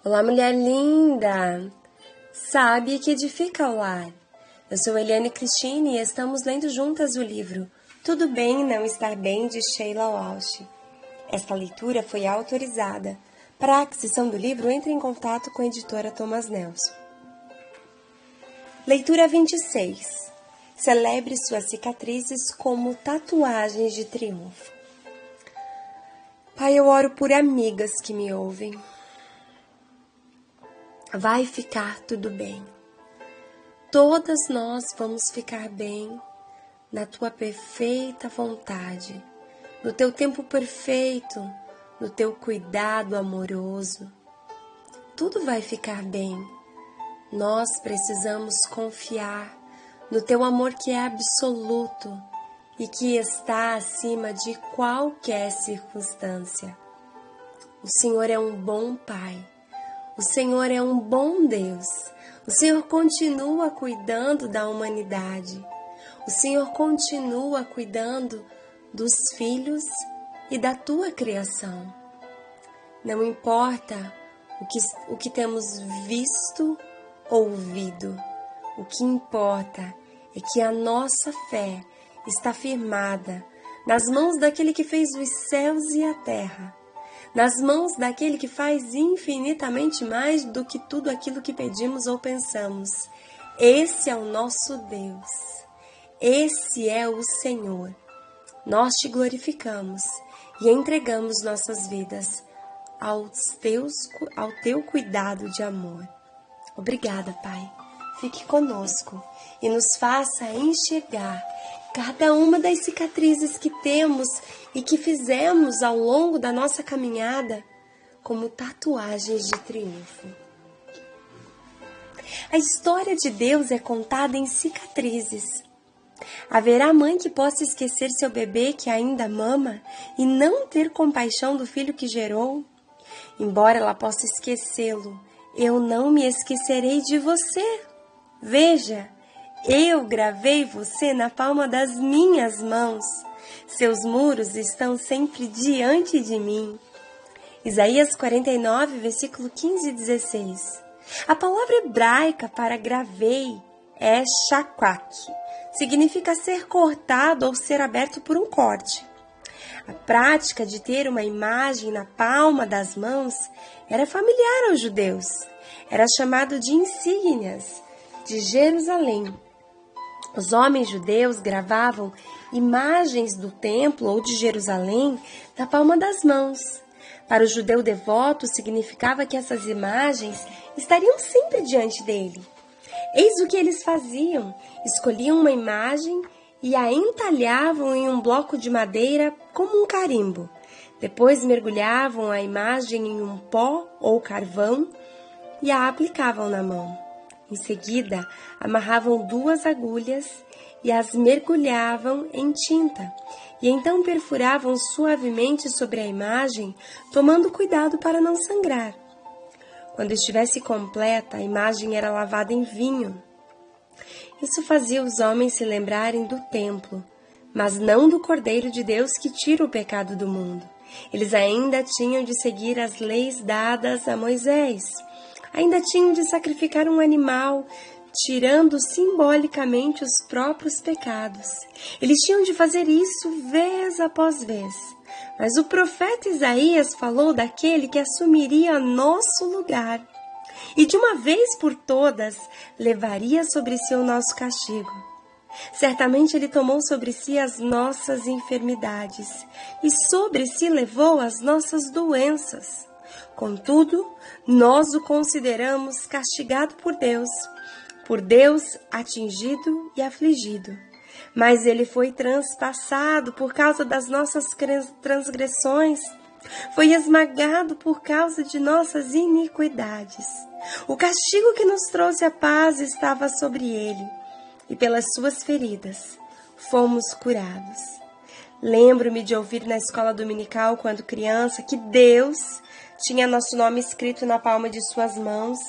Olá, mulher linda! Sabe que edifica o lar. Eu sou Eliane Cristine e estamos lendo juntas o livro Tudo Bem Não Estar Bem, de Sheila Walsh. Esta leitura foi autorizada. Para a aquisição do livro, entre em contato com a editora Thomas Nelson. Leitura 26. Celebre suas cicatrizes como tatuagens de triunfo. Pai, eu oro por amigas que me ouvem. Vai ficar tudo bem. Todas nós vamos ficar bem na tua perfeita vontade, no teu tempo perfeito, no teu cuidado amoroso. Tudo vai ficar bem. Nós precisamos confiar no teu amor que é absoluto e que está acima de qualquer circunstância. O Senhor é um bom Pai. O Senhor é um bom Deus. O Senhor continua cuidando da humanidade. O Senhor continua cuidando dos filhos e da tua criação. Não importa o que temos visto ou ouvido. O que importa é que a nossa fé está firmada nas mãos daquele que fez os céus e a terra. Nas mãos daquele que faz infinitamente mais do que tudo aquilo que pedimos ou pensamos. Esse é o nosso Deus. Esse é o Senhor. Nós te glorificamos e entregamos nossas vidas ao teu cuidado de amor. Obrigada, Pai. Fique conosco e nos faça enxergar cada uma das cicatrizes que temos e que fizemos ao longo da nossa caminhada como tatuagens de triunfo. A história de Deus é contada em cicatrizes. Haverá mãe que possa esquecer seu bebê que ainda mama e não ter compaixão do filho que gerou? Embora ela possa esquecê-lo, eu não me esquecerei de você. Veja, eu gravei você na palma das minhas mãos. Seus muros estão sempre diante de mim. Isaías 49, versículo 15 e 16. A palavra hebraica para gravei é shaqaq. Significa ser cortado ou ser aberto por um corte. A prática de ter uma imagem na palma das mãos era familiar aos judeus. Era chamado de insígnias de Jerusalém. Os homens judeus gravavam imagens do templo ou de Jerusalém na palma das mãos. Para o judeu devoto, significava que essas imagens estariam sempre diante dele. Eis o que eles faziam: escolhiam uma imagem e a entalhavam em um bloco de madeira como um carimbo. Depois mergulhavam a imagem em um pó ou carvão e a aplicavam na mão. Em seguida, amarravam 2 agulhas e as mergulhavam em tinta, e então perfuravam suavemente sobre a imagem, tomando cuidado para não sangrar. Quando estivesse completa, a imagem era lavada em vinho. Isso fazia os homens se lembrarem do templo, mas não do Cordeiro de Deus que tira o pecado do mundo. Eles ainda tinham de seguir as leis dadas a Moisés. Ainda tinham de sacrificar um animal, tirando simbolicamente os próprios pecados. Eles tinham de fazer isso vez após vez. Mas o profeta Isaías falou daquele que assumiria nosso lugar e de uma vez por todas levaria sobre si o nosso castigo. Certamente ele tomou sobre si as nossas enfermidades e sobre si levou as nossas doenças. Contudo, nós o consideramos castigado por Deus atingido e afligido. Mas ele foi transpassado por causa das nossas transgressões, foi esmagado por causa de nossas iniquidades. O castigo que nos trouxe a paz estava sobre ele, e pelas suas feridas fomos curados. Lembro-me de ouvir na escola dominical, quando criança, que Deus tinha nosso nome escrito na palma de suas mãos,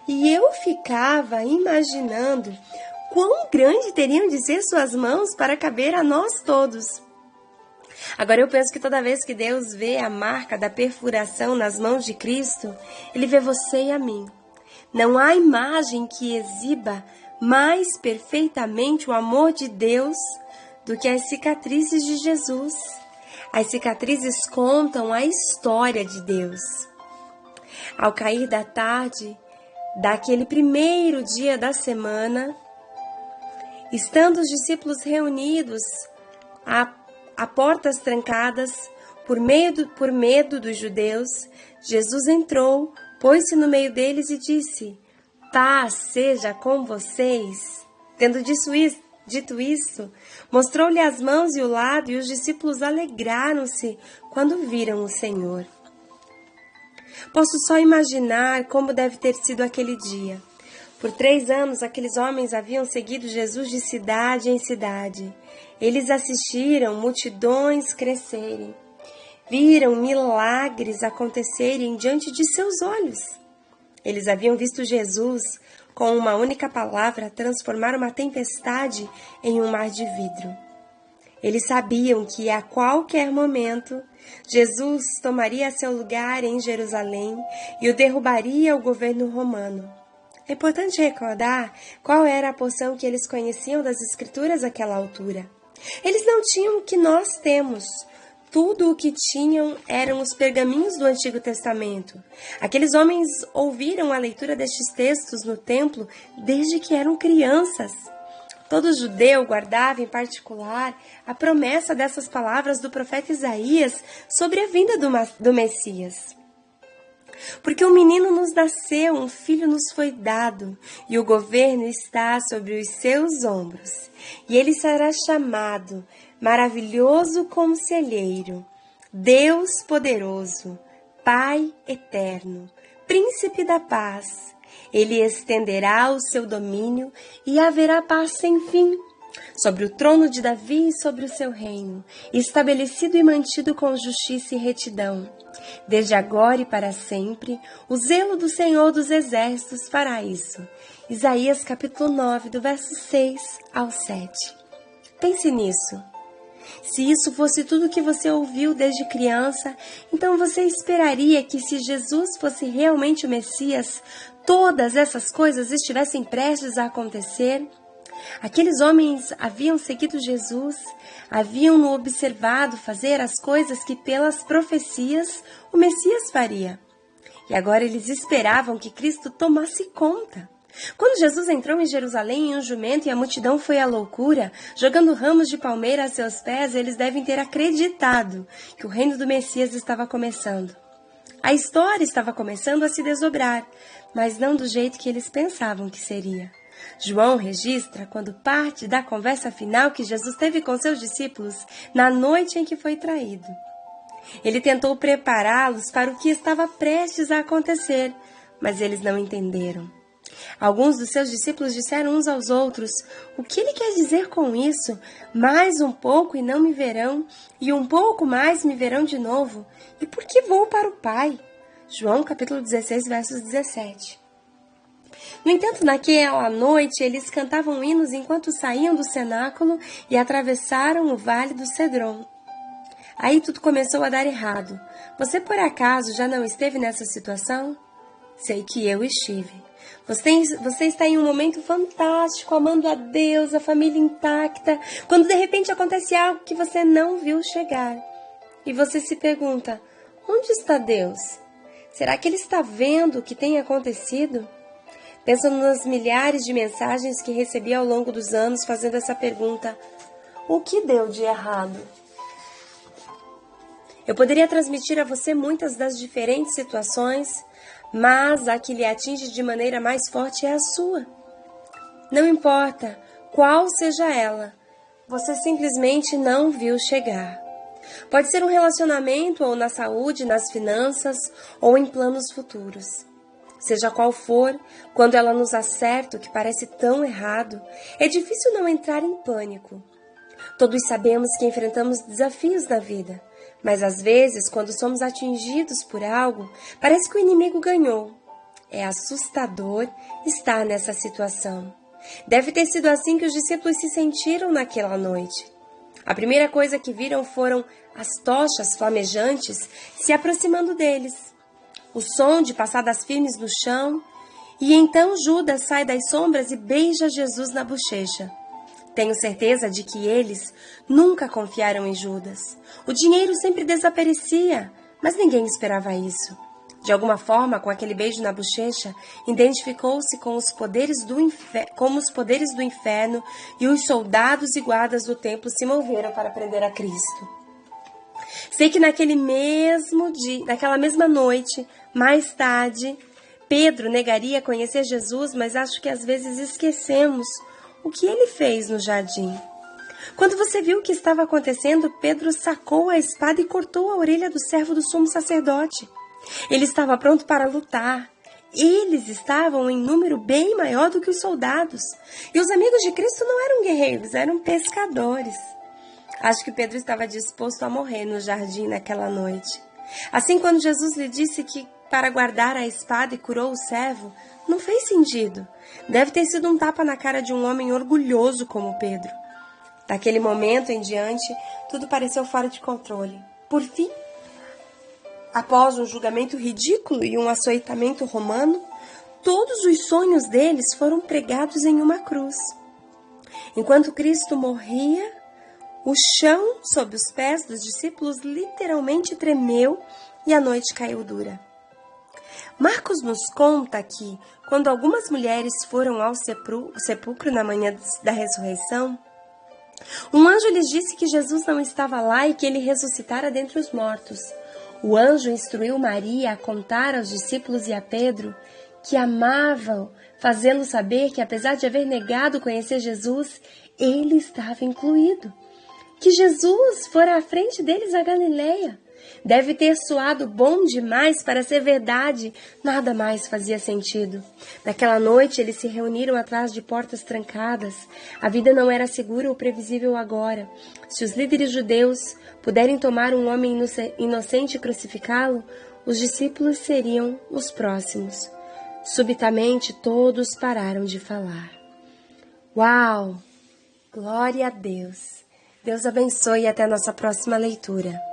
e eu ficava imaginando quão grande teriam de ser suas mãos para caber a nós todos. Agora eu penso que toda vez que Deus vê a marca da perfuração nas mãos de Cristo, Ele vê você e a mim. Não há imagem que exiba mais perfeitamente o amor de Deus do que as cicatrizes de Jesus. As cicatrizes contam a história de Deus. Ao cair da tarde, daquele primeiro dia da semana, estando os discípulos reunidos a portas trancadas, por medo dos judeus, Jesus entrou, pôs-se no meio deles e disse: "Paz seja com vocês." Tendo dito isso, mostrou-lhe as mãos e o lado, e os discípulos alegraram-se quando viram o Senhor. Posso só imaginar como deve ter sido aquele dia. Por 3 anos, aqueles homens haviam seguido Jesus de cidade em cidade. Eles assistiram multidões crescerem. Viram milagres acontecerem diante de seus olhos. Eles haviam visto Jesus, com uma única palavra, transformar uma tempestade em um mar de vidro. Eles sabiam que a qualquer momento Jesus tomaria seu lugar em Jerusalém e o derrubaria o governo romano. É importante recordar qual era a porção que eles conheciam das Escrituras àquela altura. Eles não tinham o que nós temos. Tudo o que tinham eram os pergaminhos do Antigo Testamento. Aqueles homens ouviram a leitura destes textos no templo desde que eram crianças. Todo judeu guardava, em particular, a promessa dessas palavras do profeta Isaías sobre a vinda do Messias. Porque um menino nos nasceu, um filho nos foi dado, e o governo está sobre os seus ombros. E ele será chamado Maravilhoso Conselheiro, Deus Poderoso, Pai Eterno, Príncipe da Paz. Ele estenderá o seu domínio e haverá paz sem fim sobre o trono de Davi e sobre o seu reino, estabelecido e mantido com justiça e retidão. Desde agora e para sempre, o zelo do Senhor dos Exércitos fará isso. Isaías capítulo 9, do verso 6 ao 7. Pense nisso. Se isso fosse tudo que você ouviu desde criança, então você esperaria que, se Jesus fosse realmente o Messias, todas essas coisas estivessem prestes a acontecer? Aqueles homens haviam seguido Jesus, haviam-no observado fazer as coisas que, pelas profecias, o Messias faria. E agora eles esperavam que Cristo tomasse conta. Quando Jesus entrou em Jerusalém em um jumento e a multidão foi à loucura, jogando ramos de palmeira a seus pés, eles devem ter acreditado que o reino do Messias estava começando. A história estava começando a se desdobrar, mas não do jeito que eles pensavam que seria. João registra quando parte da conversa final que Jesus teve com seus discípulos na noite em que foi traído. Ele tentou prepará-los para o que estava prestes a acontecer, mas eles não entenderam. Alguns dos seus discípulos disseram uns aos outros: "O que ele quer dizer com isso? Mais um pouco e não me verão, e um pouco mais me verão de novo. E por que vou para o Pai?" João capítulo 16, versos 17. No entanto, naquela noite, eles cantavam hinos enquanto saíam do cenáculo e atravessaram o vale do Cedron. Aí tudo começou a dar errado. Você, por acaso, já não esteve nessa situação? Sei que eu estive. Você está em um momento fantástico, amando a Deus, a família intacta, quando de repente acontece algo que você não viu chegar. E você se pergunta: onde está Deus? Será que Ele está vendo o que tem acontecido? Pensa nas milhares de mensagens que recebi ao longo dos anos fazendo essa pergunta: o que deu de errado? Eu poderia transmitir a você muitas das diferentes situações, mas a que lhe atinge de maneira mais forte é a sua. Não importa qual seja ela, você simplesmente não viu chegar. Pode ser um relacionamento, ou na saúde, nas finanças, ou em planos futuros. Seja qual for, quando ela nos acerta o que parece tão errado, é difícil não entrar em pânico. Todos sabemos que enfrentamos desafios na vida, mas às vezes, quando somos atingidos por algo, parece que o inimigo ganhou. É assustador estar nessa situação. Deve ter sido assim que os discípulos se sentiram naquela noite. A primeira coisa que viram foram as tochas flamejantes se aproximando deles, o som de passadas firmes no chão, e então Judas sai das sombras e beija Jesus na bochecha. Tenho certeza de que eles nunca confiaram em Judas. O dinheiro sempre desaparecia, mas ninguém esperava isso. De alguma forma, com aquele beijo na bochecha, identificou-se com os poderes do inferno, e os soldados e guardas do templo se moveram para prender a Cristo. Sei que naquela mesma noite, mais tarde, Pedro negaria conhecer Jesus, mas acho que às vezes esquecemos o que ele fez no jardim. Quando você viu o que estava acontecendo, Pedro sacou a espada e cortou a orelha do servo do sumo sacerdote. Ele estava pronto para lutar. Eles estavam em número bem maior do que os soldados. E os amigos de Cristo não eram guerreiros, eram pescadores. Acho que Pedro estava disposto a morrer no jardim naquela noite. Assim, quando Jesus lhe disse que para guardar a espada e curou o servo, não fez sentido. Deve ter sido um tapa na cara de um homem orgulhoso como Pedro. Daquele momento em diante, tudo pareceu fora de controle. Por fim, após um julgamento ridículo e um açoitamento romano, todos os sonhos deles foram pregados em uma cruz. Enquanto Cristo morria, o chão sob os pés dos discípulos literalmente tremeu e a noite caiu dura. Marcos nos conta que, quando algumas mulheres foram ao sepulcro na manhã da ressurreição, um anjo lhes disse que Jesus não estava lá e que ele ressuscitara dentre os mortos. O anjo instruiu Maria a contar aos discípulos e a Pedro que amavam fazê-lo saber que, apesar de haver negado conhecer Jesus, ele estava incluído. Que Jesus fora à frente deles a Galileia. Deve ter soado bom demais para ser verdade. Nada mais fazia sentido. Naquela noite, eles se reuniram atrás de portas trancadas. A vida não era segura ou previsível agora. Se os líderes judeus puderem tomar um homem inocente e crucificá-lo, os discípulos seriam os próximos. Subitamente, todos pararam de falar. Uau! Glória a Deus! Deus abençoe e até a nossa próxima leitura.